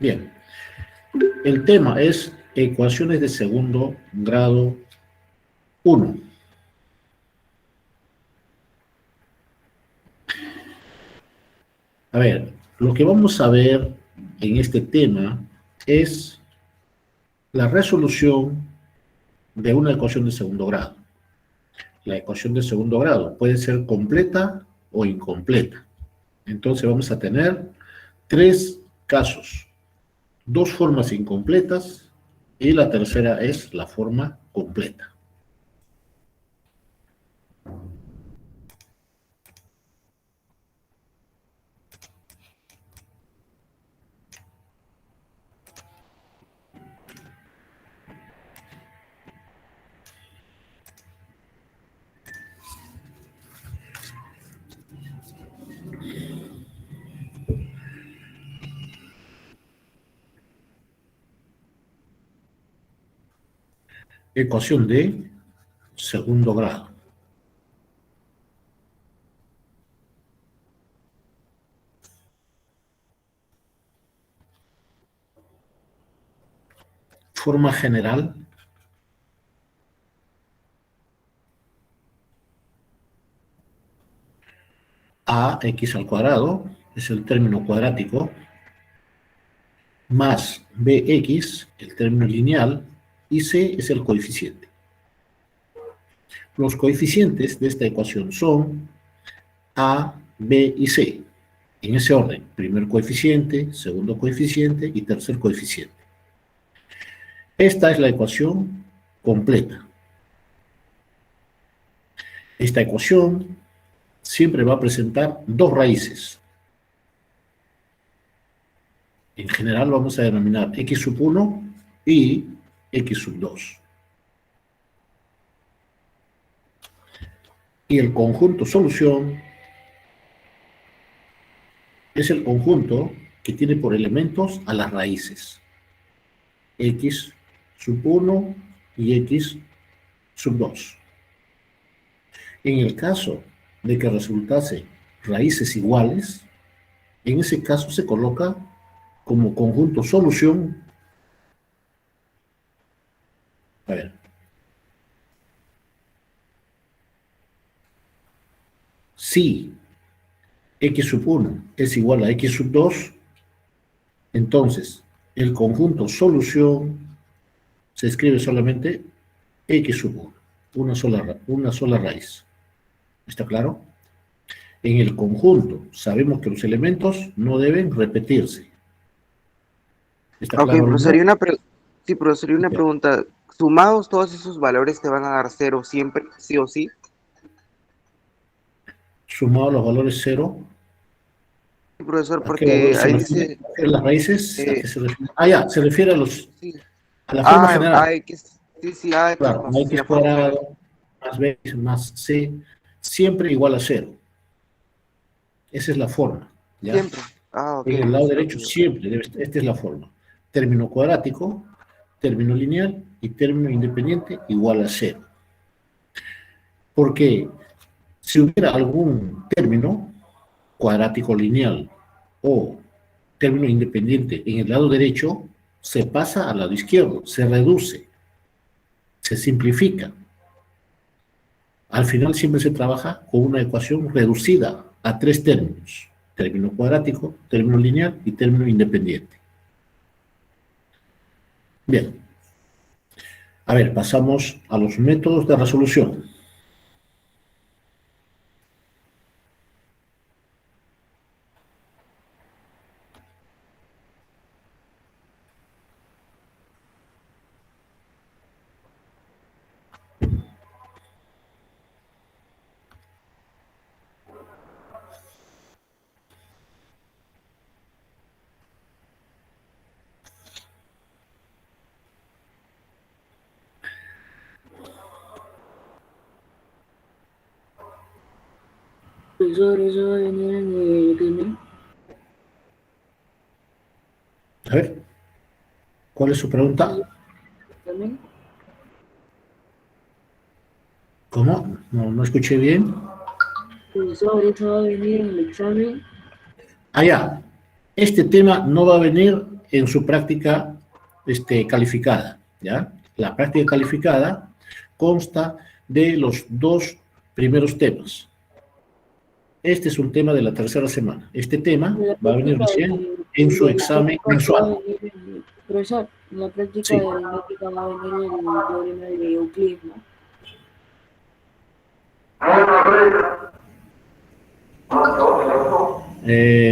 Bien, el tema es ecuaciones de segundo grado 1. A ver, lo que vamos a ver en este tema es la resolución de una ecuación de segundo grado. La ecuación de segundo grado puede ser completa o incompleta. Entonces vamos a tener tres casos, dos formas incompletas y la tercera es la forma completa. Ecuación de segundo grado. Forma general. Ax al cuadrado es el término cuadrático, más bx, el término lineal, y c es el coeficiente. Los coeficientes de esta ecuación son a, b y c, en ese orden: primer coeficiente, segundo coeficiente y tercer coeficiente. Esta es la ecuación completa. Esta ecuación siempre va a presentar dos raíces. En general vamos a denominar x sub 1 y x sub 2. Y el conjunto solución es el conjunto que tiene por elementos a las raíces. X sub 1 y x sub 2. En el caso de que resultase raíces iguales, en ese caso se coloca como conjunto solución. A ver. Si x sub 1 es igual a x sub 2, entonces el conjunto solución se escribe solamente x sub 1, una sola raíz. ¿Está claro? En el conjunto sabemos que los elementos no deben repetirse. ¿Está claro? Profesor, sí, profesor, una pregunta. ¿Sumados todos esos valores te van a dar 0 siempre, sí o sí? Sumados los valores 0. Sí, profesor, ¿A qué porque valores se ahí refiere? dice... ¿A las raíces? ¿A qué se refiere? Ya, se refiere Sí. a la forma general. AX, sí, AX Claro, más x la forma general. cuadrado, más b, más c, siempre igual a 0. Esa es la forma, ¿ya? Siempre. Ok, En el lado profesor, derecho ok. siempre, esta es la forma. Término cuadrático, término lineal y término independiente igual a 0. Porque si hubiera algún término cuadrático lineal o término independiente en el lado derecho, se pasa al lado izquierdo, se reduce, se simplifica. Al final siempre se trabaja con una ecuación reducida a tres términos: término cuadrático, término lineal y término independiente. Bien. A ver, pasamos a los métodos de resolución. Profesor, ¿eso va a venir en el examen? A ver, ¿cuál es su pregunta? ¿Examen? ¿Cómo? No escuché bien. Profesor, ¿eso va a venir en el examen? Ya. Este tema no va a venir en su práctica calificada, ¿ya? La práctica calificada consta de los 2 primeros temas. Este es un tema de la tercera semana. Este tema La va a venir práctica recién en su de examen aritmética que va a mensual. venir profesor, en la práctica Sí. de aritmética va a venir el teorema de Euclides, ¿no?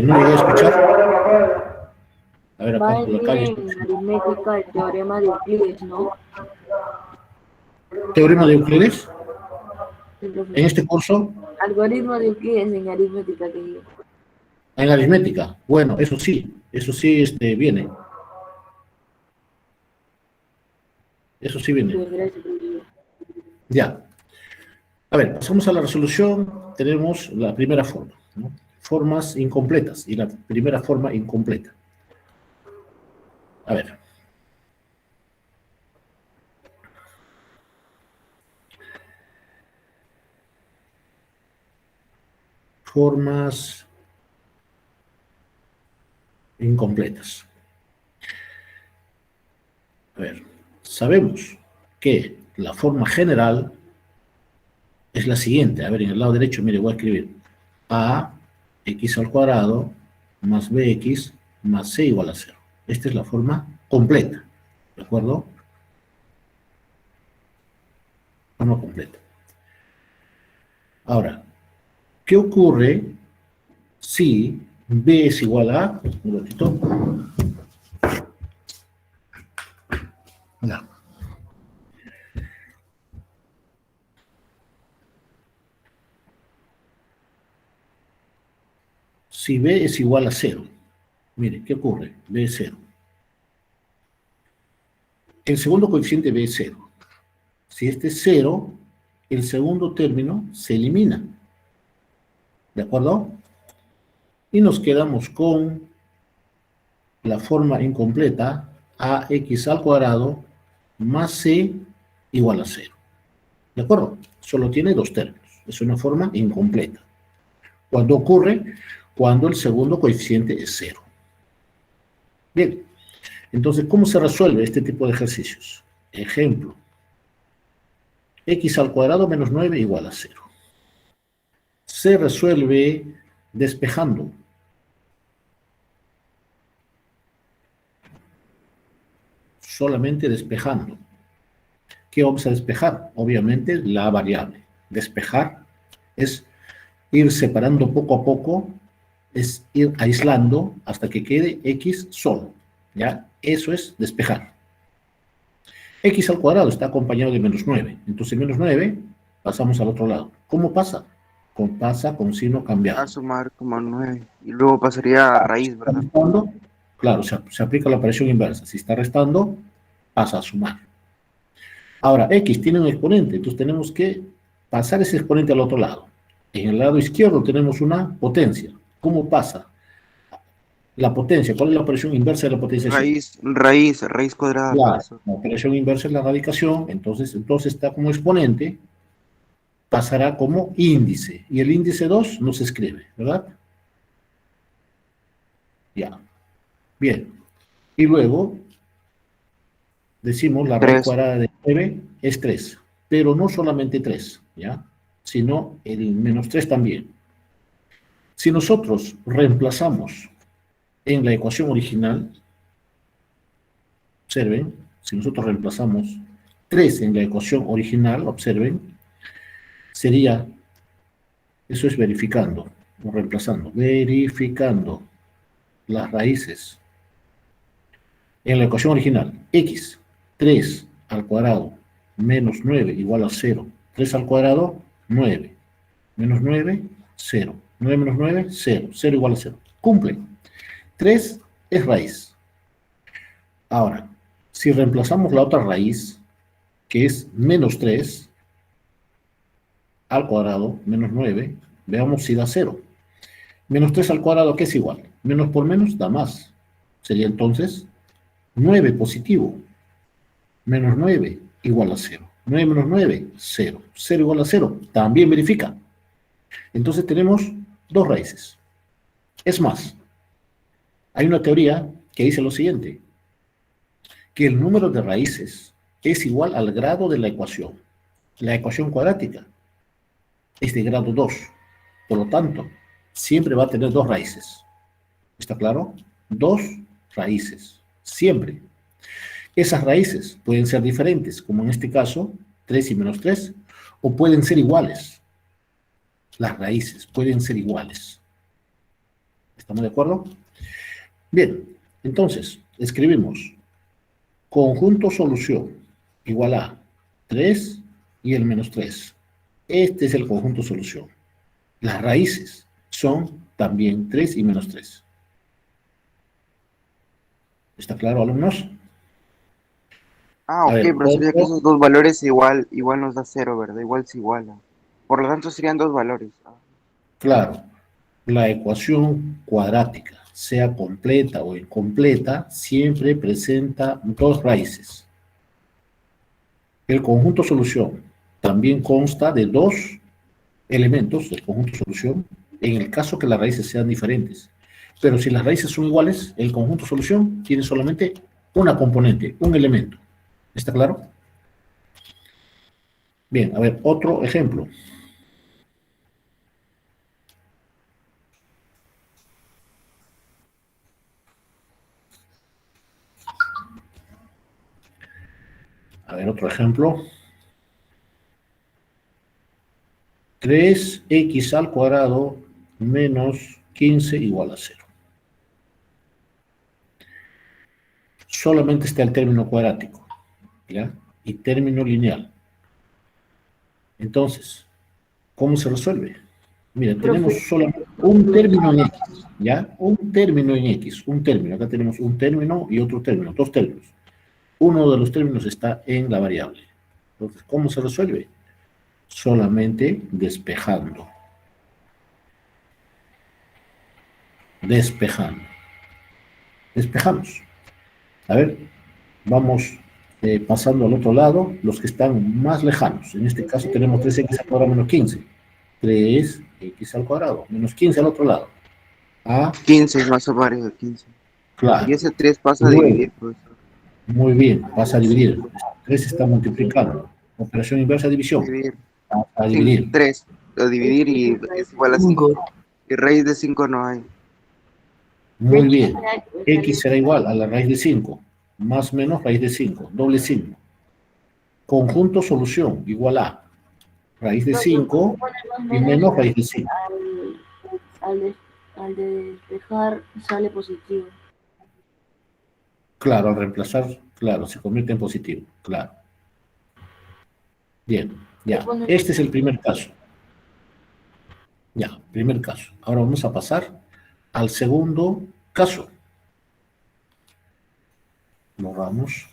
No llegué a escuchar. A ver, Va acá a por la venir calle. en aritmética el teorema de Euclides, ¿no? ¿Teorema de Euclides? Sí, En profesor. este curso, Algoritmo de Euclides en aritmética que digo. en aritmética. Bueno, eso sí viene. Eso sí viene. Pues gracias, profesor. Ya. A ver, pasamos a la resolución. Tenemos la primera forma, ¿no? Formas incompletas y la primera forma incompleta. A ver. Formas incompletas. A ver, sabemos que la forma general es la siguiente. A ver, en el lado derecho, mire, voy a escribir a x al cuadrado más bx más c igual a 0. Esta es la forma completa, ¿de acuerdo? Forma completa. Ahora, ¿qué ocurre si b es igual a... Un ratito. Ya. Si b es igual a 0, mire, ¿qué ocurre? B es 0. El segundo coeficiente b es 0. Si este es 0, el segundo término se elimina. ¿De acuerdo? Y nos quedamos con la forma incompleta ax al cuadrado más c igual a 0. ¿De acuerdo? Solo tiene 2 términos. Es una forma incompleta. ¿Cuándo ocurre? Cuando el segundo coeficiente es 0. Bien. Entonces, ¿cómo se resuelve este tipo de ejercicios? Ejemplo. X al cuadrado menos 9 igual a 0. Se resuelve despejando. Solamente despejando. ¿Qué vamos a despejar? Obviamente la variable. Despejar es ir separando poco a poco, es ir aislando hasta que quede x solo. ¿Ya? Eso es despejar. X al cuadrado está acompañado de menos 9. Entonces menos 9 pasamos al otro lado. ¿Cómo pasa? Pasa con signo cambiado. A sumar como 9. Y luego pasaría a raíz, ¿Está ¿verdad? restando? Claro, se aplica la operación inversa. Si está restando, pasa a sumar. Ahora, x tiene un exponente, entonces tenemos que pasar ese exponente al otro lado. En el lado izquierdo tenemos una potencia. ¿Cómo pasa? La potencia, ¿cuál es la operación inversa de la potenciación? Raíz cuadrada, Claro, profesor. la operación inversa es la radicación, entonces está como exponente, pasará como índice. Y el índice 2 no se escribe, ¿verdad? Ya. Bien. Y luego decimos la raíz 3. cuadrada de 9 es 3. Pero no solamente 3, ¿ya? Sino el menos 3 también. Si nosotros reemplazamos en la ecuación original, observen, si nosotros reemplazamos 3 en la ecuación original, observen, sería, eso es verificando, o reemplazando, verificando las raíces en la ecuación original. X, 3 al cuadrado menos 9 igual a 0. 3 al cuadrado, 9. Menos 9, 0. 9 menos 9, 0. 0 igual a 0. Cumple. 3 es raíz. Ahora, si reemplazamos la otra raíz, que es menos 3 al cuadrado, menos 9, veamos si da 0. Menos 3 al cuadrado, ¿qué es igual? Menos por menos da más. Sería entonces 9 positivo. Menos 9 igual a 0. 9 menos 9, 0. 0 igual a 0, también verifica. Entonces tenemos dos raíces. Es más, hay una teoría que dice lo siguiente, que el número de raíces es igual al grado de la ecuación. La ecuación cuadrática es de grado 2, por lo tanto, siempre va a tener dos raíces. ¿Está claro? Dos raíces, siempre. Esas raíces pueden ser diferentes, como en este caso, 3 y menos 3, o pueden ser iguales. Las raíces pueden ser iguales. ¿Estamos de acuerdo? Bien, entonces, escribimos conjunto solución igual a 3 y el menos 3. Este es el conjunto solución. Las raíces son también 3 y menos 3. ¿Está claro, alumnos? Ah, A ok, ver, pero sería que otro, esos dos valores igual nos da cero, ¿verdad? Igual se iguala. Por lo tanto, serían dos valores. claro, la ecuación cuadrática, sea completa o incompleta, siempre presenta dos raíces. El conjunto solución también consta de dos elementos del conjunto solución en el caso que las raíces sean diferentes. Pero si las raíces son iguales, el conjunto solución tiene solamente una componente, un elemento. ¿Está claro? Bien, a ver, otro ejemplo. A ver, otro ejemplo. 3x al cuadrado menos 15 igual a 0. Solamente está el término cuadrático, ¿ya? Y término lineal. Entonces, ¿cómo se resuelve? Mira, tenemos Profe, solamente un término en X, ¿ya? Un término en X, un término. Acá tenemos un término y otro término, dos términos. Uno de los términos está en la variable. Entonces, ¿cómo se resuelve? Solamente despejando. Despejando. Despejamos. A ver, vamos pasando al otro lado, los que están más lejanos. En este caso tenemos 3x al cuadrado menos 15. 3x al cuadrado menos 15 al otro lado. Ah, 15 es más o menos 15. Y claro. ese 3 pasa a Luego, dividir, profesor. muy bien, vas a dividir. 3 está multiplicando. Operación inversa división. Dividir. A dividir. 3. A dividir y es igual a 5. 5. Y raíz de 5 no hay. Muy bien. X será igual a la raíz de 5. Más menos raíz de 5. Doble signo. Conjunto solución igual a raíz de 5 Más y menos menos raíz de 5. al despejar sale positivo. Claro, al reemplazar, claro, se convierte en positivo, claro. Bien, ¿Qué ya. pones? Este es el primer caso. Ya, primer caso. Ahora vamos a pasar al segundo caso. Borramos.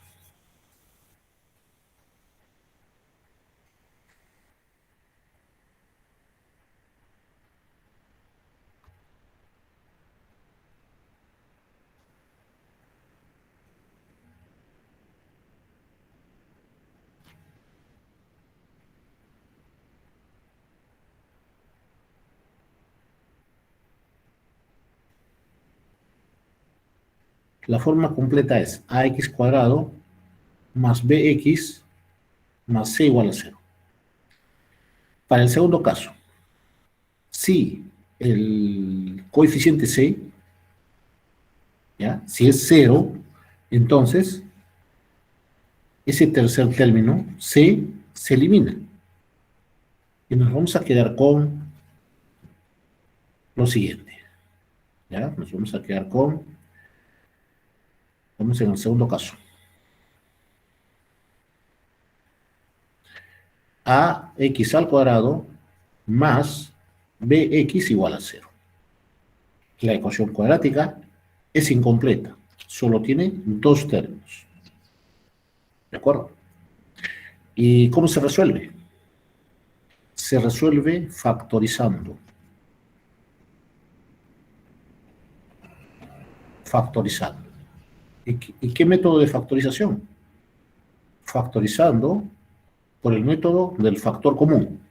La forma completa es ax cuadrado más bx más c igual a 0. Para el segundo caso, si el coeficiente c, ¿ya? Si es 0, entonces ese tercer término, c, se elimina. Y nos vamos a quedar con lo siguiente. ¿Ya? Nos vamos a quedar con, vamos en el segundo caso. Ax al cuadrado más bx igual a 0. La ecuación cuadrática es incompleta, solo tiene dos términos. ¿De acuerdo? ¿Y cómo se resuelve? Se resuelve factorizando. Factorizando. ¿Y qué método de factorización? Factorizando por el método del factor común.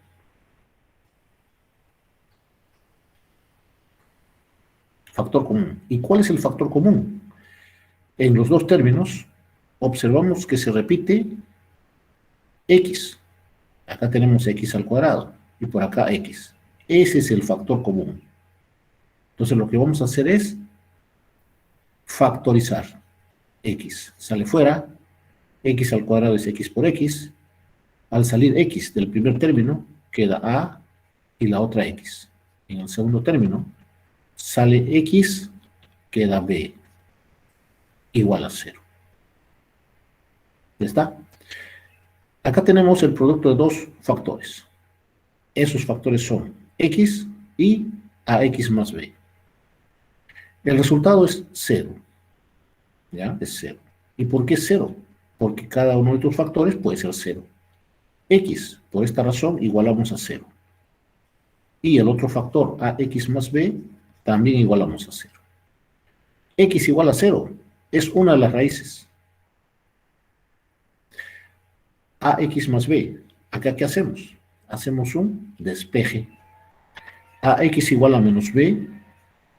Factor común. ¿Y cuál es el factor común? En los dos términos, observamos que se repite x. Acá tenemos x al cuadrado y por acá x. Ese es el factor común. Entonces lo que vamos a hacer es factorizar. X sale fuera, x al cuadrado es x por x. Al salir x del primer término, queda a y la otra x. En el segundo término, sale x, queda b, igual a 0. ¿Ya está? Acá tenemos el producto de dos factores. Esos factores son x y ax más b. El resultado es 0. ¿Ya? Es 0. ¿Y por qué 0? Porque cada uno de estos factores puede ser 0. X, por esta razón, igualamos a 0. Y el otro factor, ax más b, también igualamos a 0. X igual a 0 es una de las raíces. Ax más b, ¿acá qué hacemos? Hacemos un despeje. Ax igual a menos b,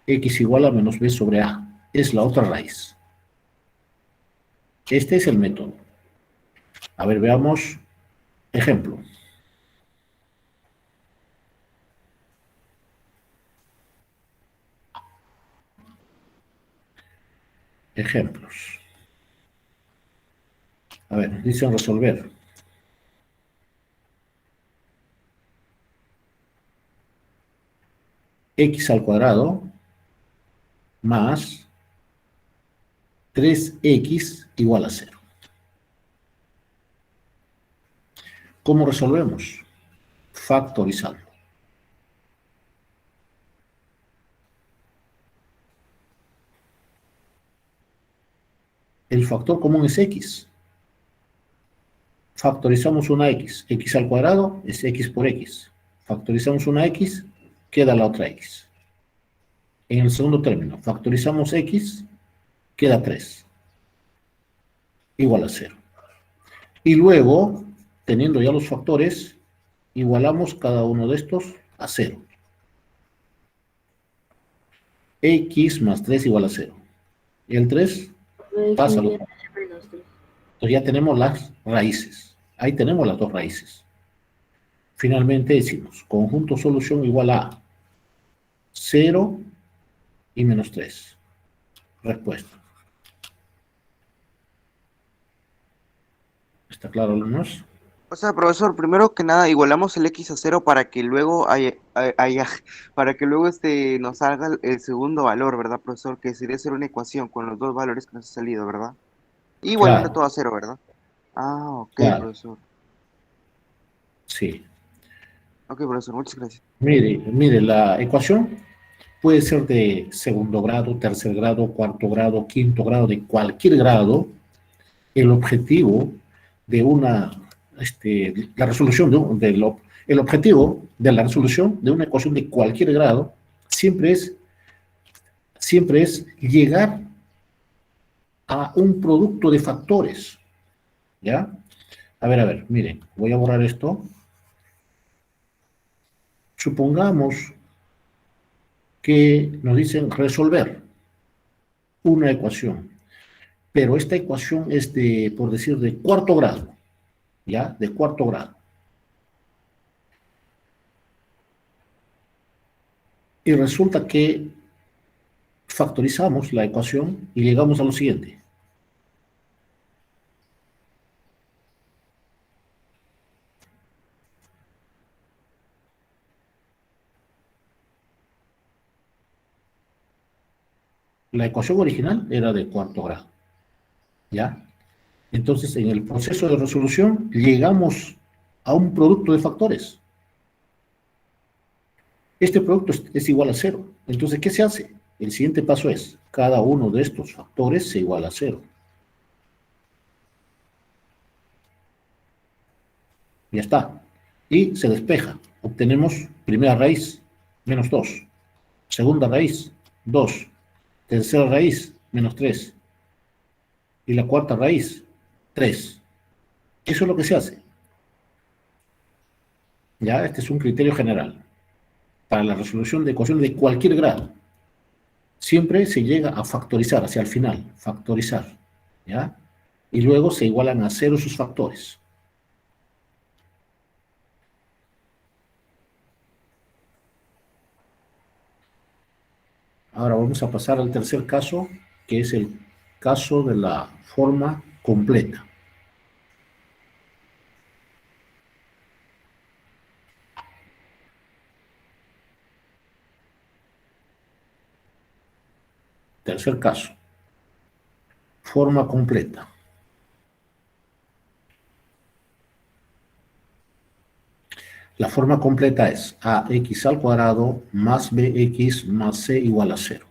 x igual a menos b sobre a. Es la otra raíz. Este es el método. A ver, veamos ejemplo. Ejemplos. A ver, dicen resolver. X al cuadrado más 3x igual a 0. ¿Cómo resolvemos? Factorizando. El factor común es x. Factorizamos una x. X al cuadrado es x por x. Factorizamos una x, queda la otra x. En el segundo término, factorizamos x, queda 3. Igual a 0. Y luego, teniendo ya los factores, igualamos cada uno de estos a 0. X más 3 igual a 0. Y el 3 pasa a los... Entonces ya tenemos las raíces. Ahí tenemos las dos raíces. Finalmente decimos, conjunto solución igual a 0 y menos 3. Respuesta. ¿Está claro, alumnos? O sea, profesor, primero que nada, igualamos el x a 0 para que luego para que luego nos salga el segundo valor, ¿verdad, profesor? Que sería ser una ecuación con los dos valores que nos han salido, ¿verdad? Y igualando Claro, todo a 0, ¿verdad? Ah, ok, claro, profesor. sí. Ok, profesor, muchas gracias. Mire, la ecuación puede ser de segundo grado, tercer grado, cuarto grado, quinto grado, de cualquier grado. El objetivo de la resolución el objetivo de la resolución de una ecuación de cualquier grado siempre es llegar a un producto de factores, ¿ya? A ver, miren, voy a borrar esto. Supongamos que nos dicen resolver una ecuación, pero esta ecuación es por decir, de cuarto grado, ¿ya? De cuarto grado. Y resulta que factorizamos la ecuación y llegamos a lo siguiente. La ecuación original era de cuarto grado, ¿ya? Entonces, en el proceso de resolución, llegamos a un producto de factores. Este producto es igual a 0. Entonces, ¿qué se hace? El siguiente paso es, cada uno de estos factores se iguala a 0. Ya está. Y se despeja. Obtenemos primera raíz, menos 2. Segunda raíz, 2. Tercera raíz, menos 3. Y la cuarta raíz, 3. Eso es lo que se hace. Ya, este es un criterio general para la resolución de ecuaciones de cualquier grado. siempre se llega a factorizar hacia el final, factorizar, ¿ya? Y luego se igualan a cero sus factores. Ahora vamos a pasar al tercer caso, que es el caso de la forma completa. Tercer caso, forma completa. La forma completa es ax al cuadrado más bx más c igual a 0.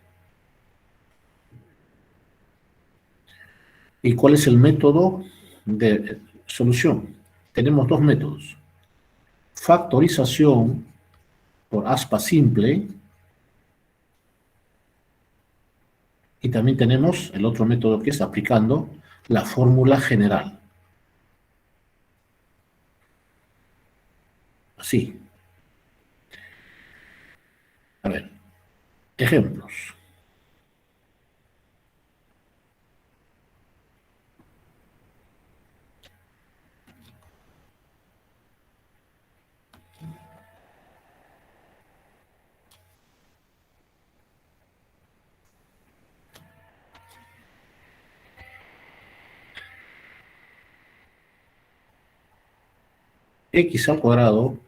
¿Y cuál es el método de solución? Tenemos dos métodos. Factorización por aspa simple, y también tenemos el otro método que es aplicando la fórmula general. Así. A ver, ejemplos. X al cuadrado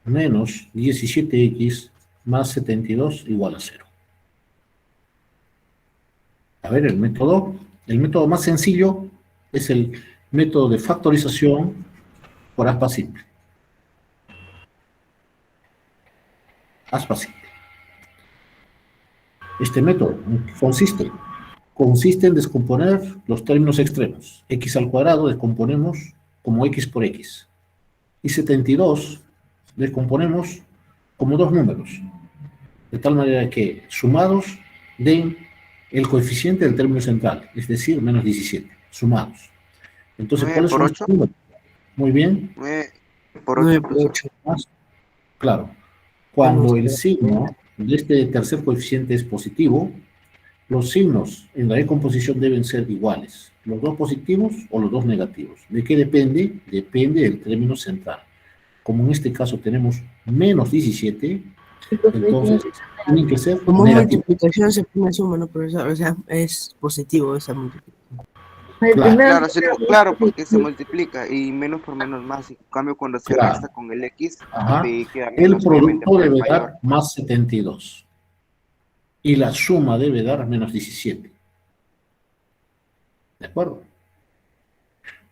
menos 17x más 72 igual a 0. A ver, el método más sencillo es el método de factorización por aspa simple. Aspa simple. Este método consiste en descomponer los términos extremos. X al cuadrado descomponemos como x por x. Y 72 descomponemos como dos números. De tal manera que sumados den el coeficiente del término central, es decir, menos 17, sumados. Entonces, 9 ¿cuáles por son estos 8, números? Muy bien. 9 por 8, 9 por profesor. 8. Claro, Vamos cuando a el ver. signo de este tercer coeficiente es positivo, los signos en la decomposición deben ser iguales, los dos positivos o los dos negativos. ¿De qué depende? Depende del término central. Como en este caso tenemos menos 17, entonces tienen que ser Como negativos. multiplicación se pone suma, ¿no, profesor? O sea, es positivo esa multiplicación. El Claro, primero Claro, claro, porque se multiplica y menos por menos más. Y en cambio, cuando se claro. resta con el X, Ajá. te queda El menos, obviamente, producto por el debe mayor. dar más 72 y la suma debe dar menos 17. ¿De acuerdo?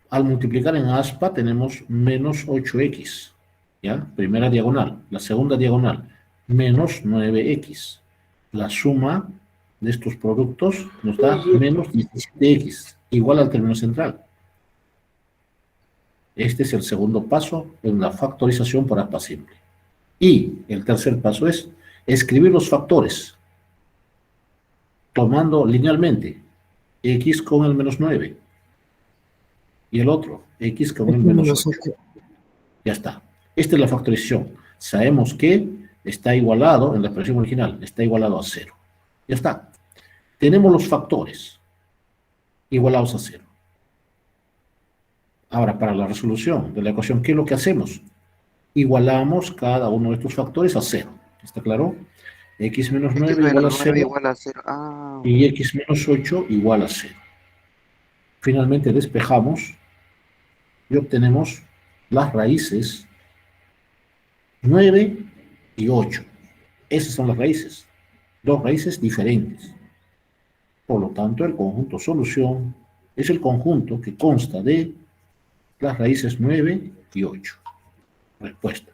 Al multiplicar en aspa tenemos menos 8x, ¿ya? Primera diagonal. La segunda diagonal, menos 9x. La suma de estos productos nos da menos 17x, igual al término central. Este es el segundo paso en la factorización por aspa simple. Y el tercer paso es escribir los factores, tomando linealmente x con el menos 9 y el otro, x con el menos 8. Ya está. Esta es la factorización. Sabemos que está igualado en la expresión original, está igualado a 0. Ya está. Tenemos los factores igualados a 0. Ahora, para la resolución de la ecuación, ¿qué es lo que hacemos? Igualamos cada uno de estos factores a 0. ¿Está claro? X menos X 9 igual menos a 9 0 igual a 0. Ah, y x menos 8 igual a 0. Finalmente despejamos y obtenemos las raíces 9 y 8. Esas son las raíces. Dos raíces diferentes. Por lo tanto, el conjunto solución es el conjunto que consta de las raíces 9 y 8. Respuesta.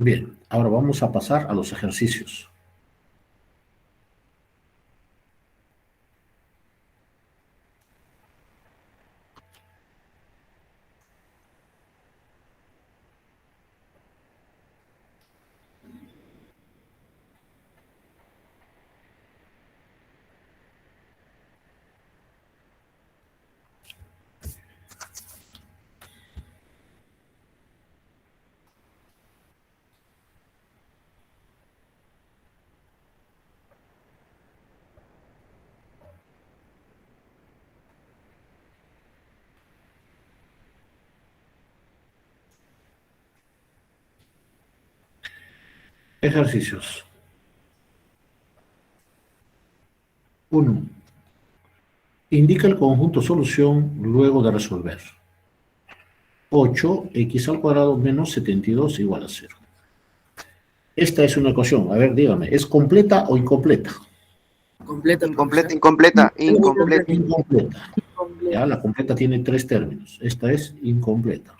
Bien, ahora vamos a pasar a los ejercicios. Ejercicios. 1. Indica el conjunto solución luego de resolver. 8x al cuadrado menos 72 igual a 0. Esta es una ecuación. A ver, dígame, ¿es completa o incompleta? Completa, Incompleta, profesor. incompleta, incompleta. Incompleta. Completo. Ya, la completa tiene 3 términos. Esta es incompleta.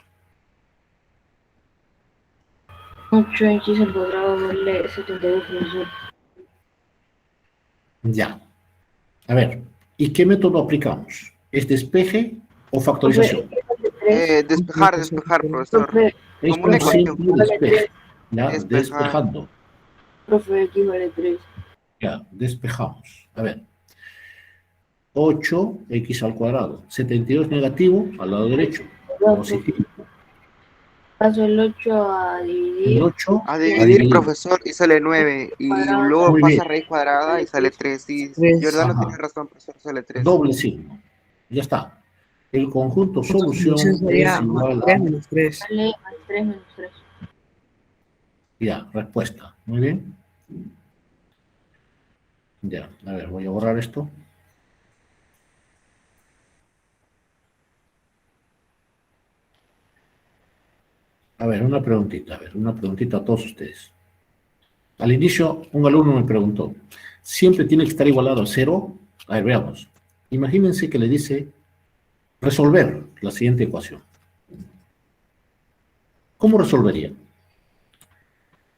8x al cuadrado doble 72, profesor. Ya. A ver, ¿y qué método aplicamos? ¿Es despeje o factorización? Profe, Despejar, despejar, profesor. profe, Es Como una un ecuación. simple despeje. Ya, Despejar. despejando. profe, x vale 3. Ya, despejamos. A ver. 8x al cuadrado. 72 negativo al lado derecho. Positivo. Paso el 8 a El dividir. 8 A a dividir, dividir. profesor, y sale 9. Y Cuadrado. luego Muy pasa bien. raíz cuadrada y sale 3. Y Tres. Jordano Ajá. tiene razón, profesor, sale 3. Doble signo. Ya está. El conjunto solución Solución es sería igual 3 a... menos 3. Sale más 3 menos 3. Ya, respuesta. Muy bien. Ya, a ver, voy a borrar esto. A ver, una preguntita a todos ustedes. Al inicio, un alumno me preguntó, ¿siempre tiene que estar igualado a 0? A ver, veamos. Imagínense que le dice resolver la siguiente ecuación. ¿Cómo resolvería?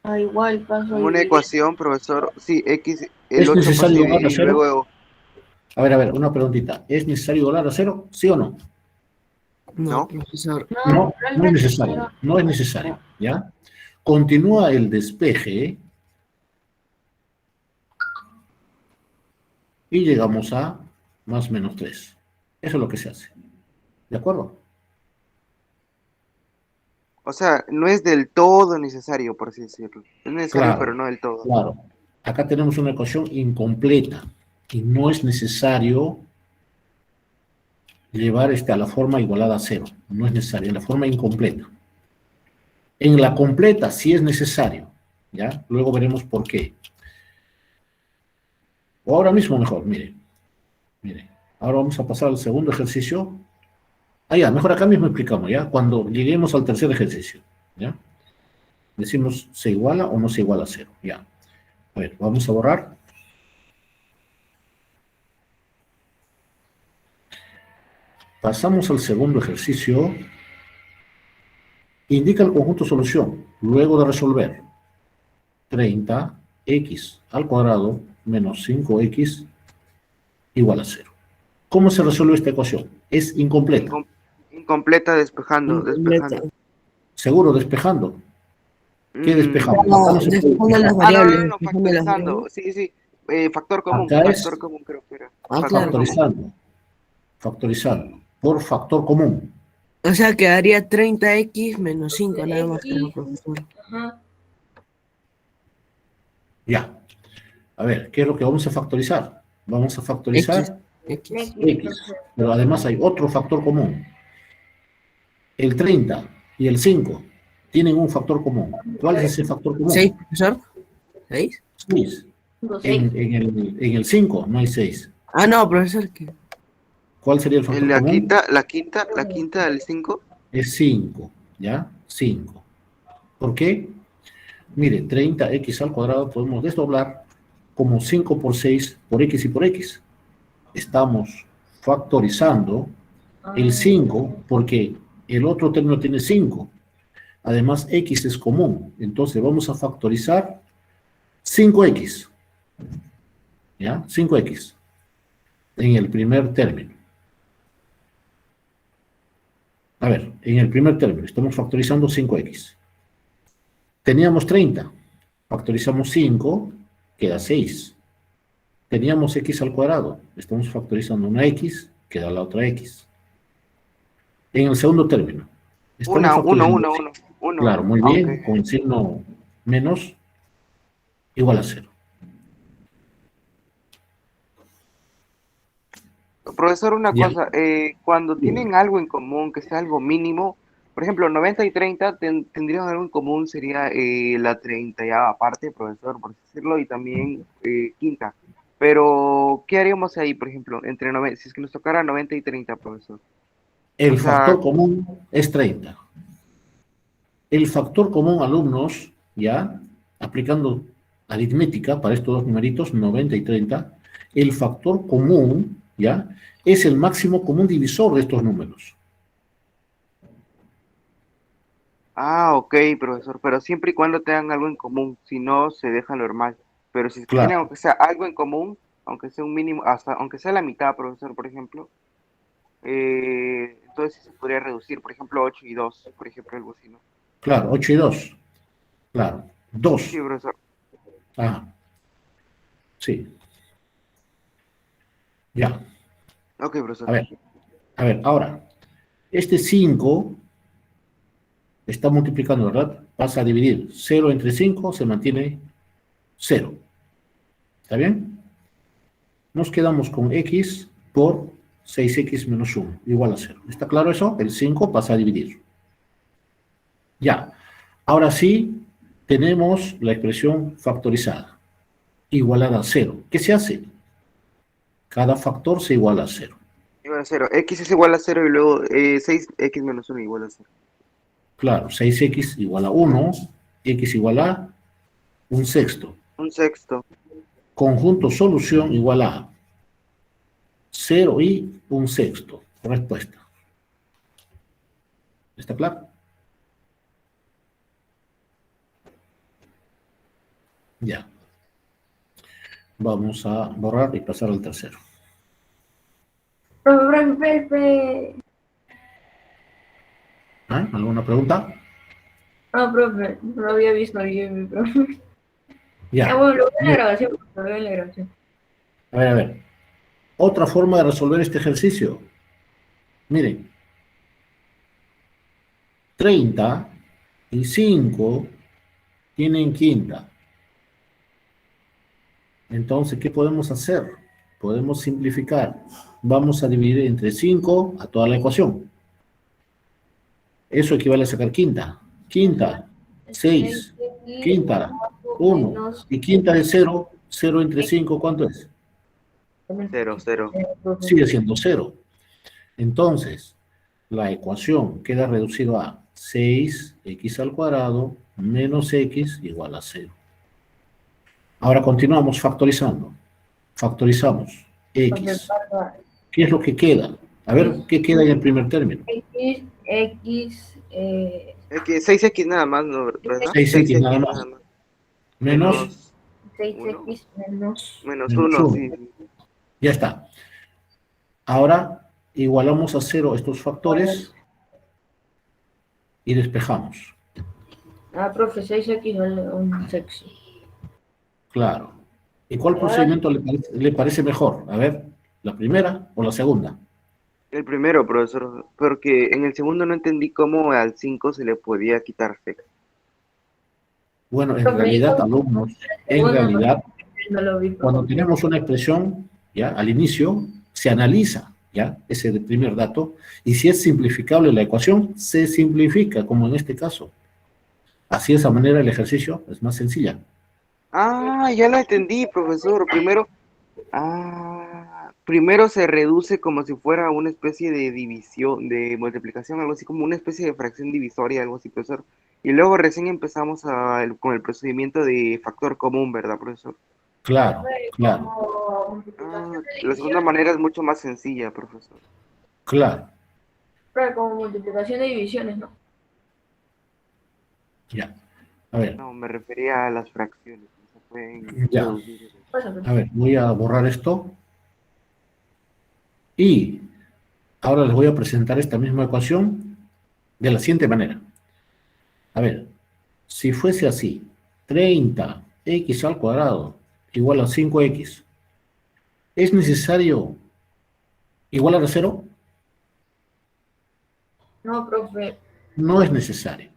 Ah, igual paso a Como una dividir. ecuación, profesor. Sí, X, el ¿Es 8 pasa necesario y igualar a y 0? luego. A ver, una preguntita. ¿Es necesario igualar a 0? ¿Sí o no? No, ¿No? profesor. No, No, no es realmente necesario. No es necesario, ¿ya? Continúa el despeje y llegamos a más menos 3. Eso es lo que se hace. ¿De acuerdo? O sea, no es del todo necesario, por así decirlo. Es necesario, pero Claro, no del todo. claro. Acá tenemos una ecuación incompleta y no es necesario llevar a la forma igualada a 0. No es necesario, en la forma incompleta. En la completa sí es necesario, ¿ya? Luego veremos por qué. O ahora mismo mejor, mire. Ahora vamos a pasar al segundo ejercicio. Ah, ya, mejor acá mismo explicamos, ¿ya? Cuando lleguemos al tercer ejercicio, ¿ya? Decimos, ¿se iguala o no se iguala a 0? Ya. A ver, vamos a borrar. Pasamos al segundo ejercicio. Indica el conjunto solución, luego de resolver. 30x al cuadrado menos 5x igual a 0. ¿Cómo se resuelve esta ecuación? Es incompleta. Incompleta, despejando, Incompleta. despejando. Seguro, despejando. ¿Qué Mm. despejamos? No, Acá no se puede despejando las despejar. variables. No, Despejando las factorizando. variables. Sí, sí. Factor Acá es común creo que era. Ah, Factor claro. común. factorizando, por factor común. O sea, quedaría 30x menos 5, nada más, como profesor. Ajá. Ya. A ver, ¿qué es lo que vamos a factorizar? Vamos a factorizar X. x, pero además hay otro factor común. El 30 y el 5 tienen un factor común. ¿Cuál es ese factor común? 6, profesor. 6. 6. En el 5 no hay 6. Ah, no, profesor. ¿Qué? ¿Cuál sería el factor La común? quinta del 5. Es 5, ¿ya? 5. ¿Por qué? Mire, 30x al cuadrado podemos desdoblar como 5 por 6 por x y por x. Estamos factorizando el 5 porque el otro término tiene 5. Además, x es común. Entonces vamos a factorizar 5x. ¿Ya? 5x en el primer término. A ver, en el primer término estamos factorizando 5x. Teníamos 30. Factorizamos 5, queda 6. Teníamos x al cuadrado. Estamos factorizando una x, queda la otra x. En el segundo término. Estamos factorizando. Uno. Claro, muy bien, Ok. con signo menos igual a 0. Profesor, una Ya. cosa, cuando Bien. tienen algo en común, que sea algo mínimo, Por ejemplo, 90 y 30 tendrían algo en común, sería la 30 ya aparte, profesor, por así decirlo, y también quinta. Pero, ¿qué haríamos ahí, por ejemplo, entre 90, si es que nos tocara 90 y 30, profesor? O El sea, factor común es 30. El factor común, alumnos, ya, aplicando aritmética para estos dos numeritos, 90 y 30, el factor común, ya, es el máximo común divisor de estos números. ok, profesor, pero siempre y cuando tengan algo en común, si no, se deja normal. Pero si es que tienen, Claro, aunque sea algo en común, aunque sea un mínimo, hasta, aunque sea la mitad, profesor, por ejemplo, entonces sí se podría reducir, por ejemplo, 8 y 2, por ejemplo, algo así, ¿no? claro, 8 y 2, claro, Sí, 2, profesor. ah, sí, ya, Ok, profesor. a ver, ahora, este 5 está multiplicando, ¿verdad? Pasa a dividir 0 entre 5, se mantiene 0, ¿está bien? Nos quedamos con x por 6x menos 1, igual a 0. ¿Está claro eso? El 5 pasa a dividir. Ya. Ahora sí, tenemos la expresión factorizada, igualada a 0. ¿Qué se hace? Cada factor se iguala a 0. Igual a 0. X es igual a 0 y luego 6x menos 1 igual a 0. Claro, 6x igual a 1, x igual a un sexto. Un sexto. Conjunto solución igual a 0 y un sexto. Respuesta. ¿Está claro? Ya. Vamos a borrar y pasar al tercero. Profe. ¿Ah? ¿Alguna pregunta? No, profe, no lo había visto bien, profe. Ya. Bueno, lo veo en la Bien. grabación, lo veo en la grabación. A ver, a ver. Otra forma de resolver este ejercicio. Miren, 30 y 5 tienen quinta. Entonces, ¿qué podemos hacer? Podemos simplificar. Vamos a dividir entre 5 a toda la ecuación. Eso equivale a sacar quinta. Quinta, 6. Quinta, 1. Menos Y quinta de 0. 0 entre 5, ¿cuánto es? 0, 0. profe. Sigue siendo 0. Entonces, la ecuación queda reducida a 6x al cuadrado menos x igual a 0. Ahora continuamos factorizando. Factorizamos Profe, x. ¿Qué es lo que queda? A ver, ¿qué queda en el primer término? X, 6x nada más, ¿no? ¿Verdad? 6x nada 6x nada más. más. Menos, Menos 1. 6x menos. Menos menos 1, 1. sí, sí. Ya está. Ahora igualamos a 0 estos factores y despejamos. Profe, 6x vale un sexo. Claro. ¿Y cuál Ahora, procedimiento le parece mejor? A ver, ¿la primera o la segunda? El primero, profesor, porque en el segundo no entendí cómo al 5 se le podía quitar sexto. Bueno, en profe, realidad, alumnos, en segundo realidad, no lo vi, cuando profe. tenemos una expresión, ya, al inicio, se analiza, ya, ese primer dato, y si es simplificable la ecuación, se simplifica, como en este caso. Así de esa manera el ejercicio es más sencilla. Ya lo entendí, profesor. Primero se reduce como si fuera una especie de división, de multiplicación, algo así como una especie de fracción divisoria, algo así, profesor. Y luego recién empezamos con el procedimiento de factor común, ¿verdad, profesor? Claro, Profe, claro, como multiplicación de La segunda división, manera es mucho más sencilla, profesor. claro, profe, como multiplicación de divisiones, ¿no? ya. A ver, No, me refería a las fracciones, que se pueden ya. reducir. Pasa, profe. A ver, voy a borrar esto y ahora les voy a presentar esta misma ecuación de la siguiente manera. A ver, si fuese así, 30x al cuadrado igual a 5x, ¿es necesario igualar a 0? No, profe, No es necesario,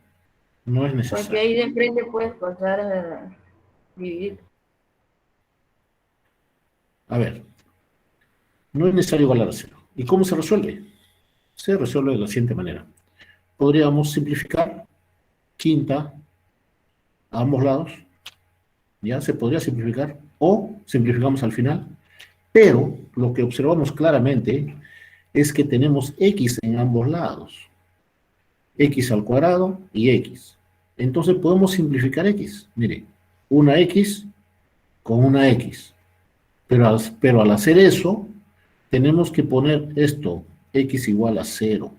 no es porque necesario. ahí de frente puedes pasar a dividir. A ver, no es necesario igualar a 0. ¿Y cómo se resuelve? Se resuelve de la siguiente manera. podríamos simplificar quinta a ambos lados, ya se podría simplificar, o simplificamos al final, pero lo que observamos claramente es que tenemos x en ambos lados, x al cuadrado y x. Entonces podemos simplificar x, mire, una x con una x, pero al hacer eso, tenemos que poner esto, x igual a 0,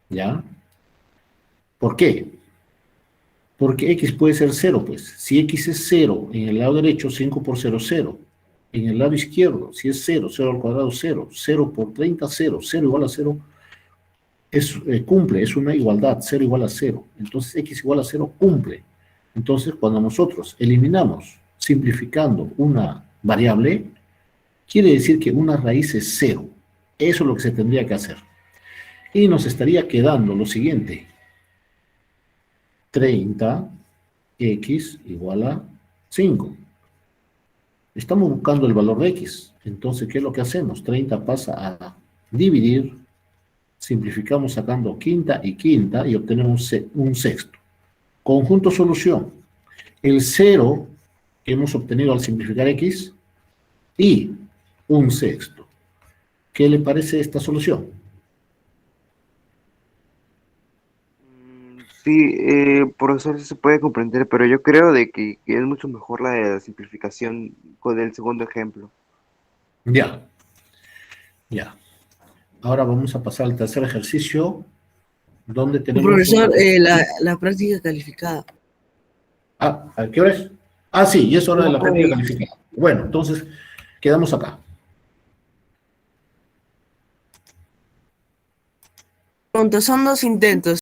¿ya? ¿Por qué? Porque x puede ser 0, pues. Si x es 0 en el lado derecho, 5 por 0, 0. En el lado izquierdo, si es 0, 0 al cuadrado, 0. 0 por 30, 0. 0 igual a 0 cumple, es una igualdad. 0 igual a 0. Entonces, x igual a 0 cumple. Entonces, cuando nosotros eliminamos, simplificando una variable, quiere decir que una raíz es 0. Eso es lo que se tendría que hacer. Y nos estaría quedando lo siguiente. 30x igual a 5. Estamos buscando el valor de x. Entonces, ¿qué es lo que hacemos? 30 pasa a dividir, simplificamos sacando quinta y obtenemos un sexto. Conjunto solución. El 0 que hemos obtenido al simplificar x y un sexto. ¿Qué le parece esta solución? Sí, profesor, sí se puede comprender, pero yo creo de que es mucho mejor la de la simplificación con el segundo ejemplo. Ya, ya. Ahora vamos a pasar al tercer ejercicio, donde tenemos... Profesor, la práctica calificada. ¿A qué hora es? Ah, sí, y es hora de la No, práctica calificada. Bueno, entonces, quedamos acá. Pronto, son 2 intentos.